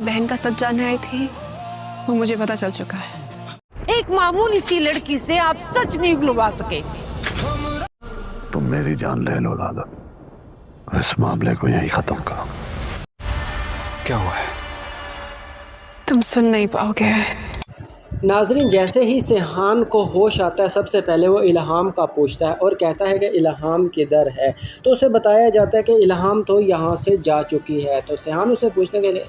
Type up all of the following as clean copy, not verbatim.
बहन का सच जानने आई थी, वो मुझे पता चल चुका है। एक मामूली सी लड़की से आप सच नहीं उगलवा सके। तुम मेरी जान ले लो लाला, इस मामले को यहीं खत्म करो। क्या हुआ है? तुम सुन नहीं पाओगे। नाजरीन, जैसे ही सेहान को होश आता है सबसे पहले वो इल्हाम का पूछता है और कहता है कि इल्हाम किधर है। तो उसे बताया जाता है कि इल्हाम तो यहाँ से जा चुकी है। तो सेहान उसे पूछता है कि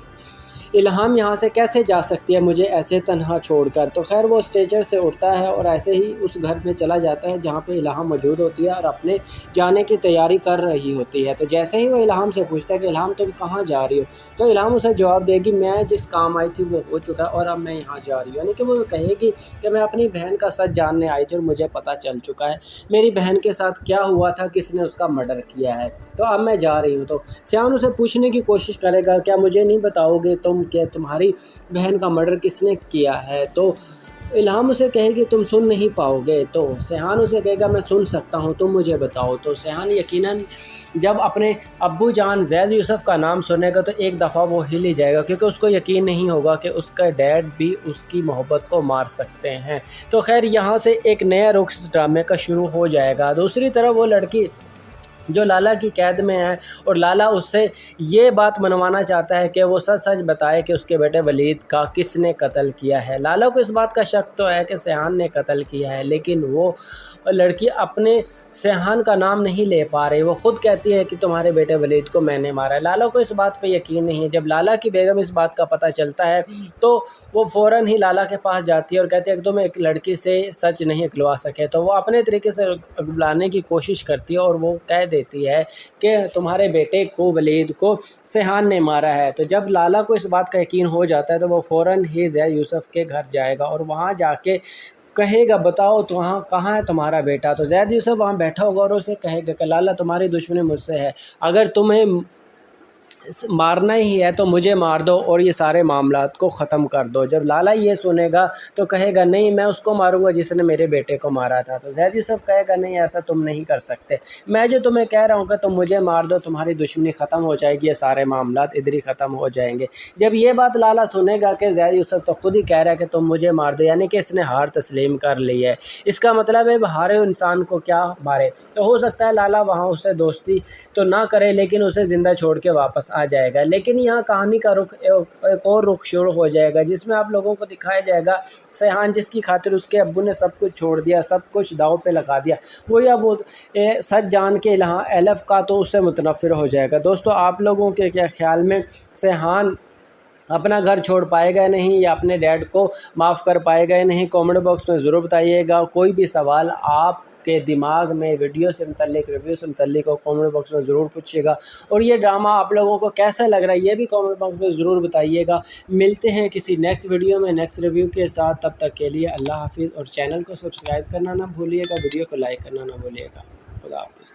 इल्हाम यहाँ से कैसे जा सकती है मुझे ऐसे तन्हा छोड़कर। तो खैर वो स्ट्रेचर से उठता है और ऐसे ही उस घर में चला जाता है जहाँ पे इल्हाम मौजूद होती है और अपने जाने की तैयारी कर रही होती है। तो जैसे ही वो इल्हाम से पूछता है कि इल्हाम तुम कहाँ जा रही हो, तो इल्हाम उसे जवाब देगी मैं जिस काम आई थी वो हो चुका है और अब मैं यहाँ जा रही हूँ। यानी कि वो कहेगी कि मैं अपनी बहन का सच जानने आई थी और मुझे पता चल चुका है मेरी बहन के साथ क्या हुआ था, किसने उसका मर्डर किया है, तो अब मैं जा रही हूँ। तो सेहान उसे पूछने की कोशिश करेगा क्या मुझे नहीं बताओगे तुम कि तुम्हारी बहन का मर्डर किसने किया है। तो इल्हाम उसे कहेगी तुम सुन नहीं पाओगे। तो सेहान उसे कहेगा मैं सुन सकता हूँ, तुम मुझे बताओ। तो सेहान यकीनन जब अपने अब्बू जान ज़ैद यूसुफ का नाम सुनेगा तो एक दफ़ा वो हिल ही जाएगा, क्योंकि उसको यकीन नहीं होगा कि उसका डैड भी उसकी मोहब्बत को मार सकते हैं। तो खैर यहाँ से एक नया रुख इस ड्रामे का शुरू हो जाएगा। दूसरी तरफ वो लड़की जो लाला की कैद में है और लाला उससे ये बात मनवाना चाहता है कि वो सच सच बताए कि उसके बेटे वलीद का किसने कत्ल किया है। लाला को इस बात का शक तो है कि सेहान ने कत्ल किया है, लेकिन वो लड़की अपने सेहान का नाम नहीं ले पा रही। वो खुद कहती है कि तुम्हारे बेटे वलीद को मैंने मारा है। लाला को इस बात पे यकीन नहीं है। जब लाला की बेगम इस बात का पता चलता है तो वो फ़ौरन ही लाला के पास जाती है और कहती है कि तुम एक लड़की से सच नहीं निकलवा सके। तो वो अपने तरीके से बुलाने की कोशिश करती है और वो कह देती है कि तुम्हारे बेटे को वलीद को सेहान ने मारा है। तो जब लाला को इस बात का यकीन हो जाता है तो वो फ़ौरन ही ज़ैद यूसुफ के घर जाएगा और वहाँ जाके कहेगा बताओ तो वहाँ कहाँ है तुम्हारा बेटा। तो ज़ैद यूसुफ वहाँ बैठा होगा और उसे कहेगा कि लाला तुम्हारी दुश्मनी मुझसे है, अगर तुम्हें मारना ही है तो मुझे मार दो और ये सारे मामलात को ख़त्म कर दो। जब लाला ये सुनेगा तो कहेगा नहीं मैं उसको मारूंगा जिसने मेरे बेटे को मारा था। तो ज़ैद यूसुफ कहेगा नहीं ऐसा तुम नहीं कर सकते, मैं जो तुम्हें कह रहा हूँ कि तुम मुझे मार दो तुम्हारी दुश्मनी ख़त्म हो जाएगी, ये सारे मामलात इधर ही ख़त्म हो जाएंगे। जब ये बात लाला सुनेगा कि ज़ैद यूसुफ तो खुद ही कह रहा है कि तुम मुझे मार दो, यानी कि इसने हार तस्लीम कर ली है। इसका मतलब है हारे इंसान को क्या मारे। तो हो सकता है लाला वहाँ उससे दोस्ती तो ना करे लेकिन उसे ज़िंदा छोड़ के वापस आ जाएगा। लेकिन यहाँ कहानी का रुख एक और रुख शुरू हो जाएगा जिसमें आप लोगों को दिखाया जाएगा सेहान जिसकी खातिर उसके अब्बू ने सब कुछ छोड़ दिया, सब कुछ दाव पे लगा दिया, वही अब सच जान के यहाँ एलफ का तो उससे मुतनफ़िर हो जाएगा। दोस्तों आप लोगों के क्या ख्याल में सेहान अपना घर छोड़ पाएगा नहीं या अपने डैड को माफ़ कर पाएगा या नहीं, कमेंट बॉक्स में ज़रूर बताइएगा। कोई भी सवाल आप के दिमाग में वीडियो से मुतल्लिक रिव्यू से मुतल्लिक को कमेंट बॉक्स में ज़रूर पूछिएगा। और ये ड्रामा आप लोगों को कैसा लग रहा है ये भी कमेंट बॉक्स में ज़रूर बताइएगा। मिलते हैं किसी नेक्स्ट वीडियो में नेक्स्ट रिव्यू के साथ, तब तक के लिए अल्लाह हाफिज़। और चैनल को सब्सक्राइब करना ना भूलिएगा, वीडियो को लाइक करना ना भूलिएगा। खुदा हाफिज़।